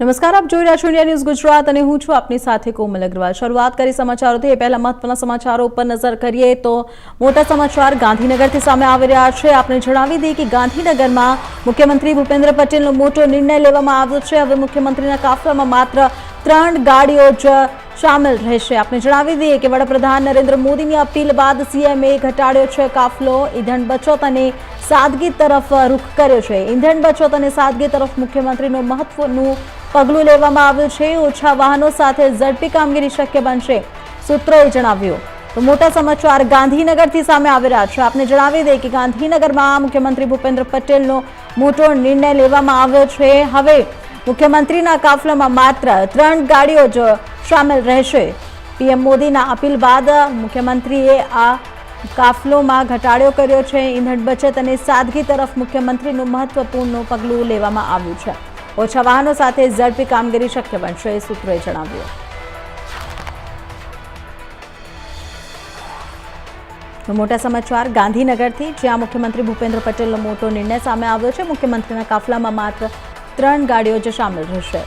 નમસ્કાર, આપ જોઈ રહ્યા છો ઇન્ડિયા ન્યૂઝ ગુજરાત અને હું છું આપની સાથે કોમલ અગ્રવાલ। શરૂઆત કરી સમાચારોથી। એ પહેલા મહત્વના સમાચારો ઉપર નજર કરીએ તો મોટા સમાચાર ગાંધીનગરથી સામે આવી રહ્યા છે। આપને જણાવી દઈએ કે ગાંધીનગરમાં મુખ્યમંત્રી ભૂપેન્દ્ર પટેલનો મોટો નિર્ણય લેવામાં આવ્યો છે। હવે મુખ્યમંત્રીના કાફલામાં માત્ર 3 ગાડીઓ જ શામેલ રહેશે। આપને જણાવી દઈએ કે વડાપ્રધાન નરેન્દ્ર મોદીની અપીલ બાદ સીએમએ ઘટાડ્યો છે કાફલો। ઈંધણ બચત અને સાદગી તરફ રૂખ કર્યો છે। ઈંધણ બચત અને સાદગી તરફ મુખ્યમંત્રીનું મહત્વનું પગલું લેવામાં આવ્યું છે। ઓછા વાહનો સાથે ઝડપી કામગીરી શક્ય બનશે, સૂત્રોએ જણાવ્યું। તો મોટા સમાચાર ગાંધીનગરથી સામે આવી રહ્યા છે। આપને જણાવી દઈએ કે ગાંધીનગરમાં મુખ્યમંત્રી ભૂપેન્દ્ર પટેલનો મોટો નિર્ણય લેવામાં આવ્યો છે। હવે મુખ્યમંત્રીના કાફલામાં માત્ર 3 ગાડીઓ જ શામેલ રહેશે। પીએમ મોદીના અપીલ બાદ મુખ્યમંત્રીએ આ કાફલોમાં ઘટાડો કર્યો છે। ઈંધણ બચત અને સાદગી તરફ મુખ્યમંત્રીનું મહત્વપૂર્ણ પગલું લેવામાં આવ્યું છે। ઓછા વાહનો સાથે ઝડપી કામગીરી શક્ય બનશે, સૂત્રોએ જણાવ્યું। મોટા સમાચાર ગાંધીનગરથી, જ્યાં મુખ્યમંત્રી ભૂપેન્દ્ર પટેલનો મોટો નિર્ણય સામે આવ્યો છે। મુખ્યમંત્રીના કાફલામાં માત્ર 3 ગાડીઓ જ શામેલ રહેશે।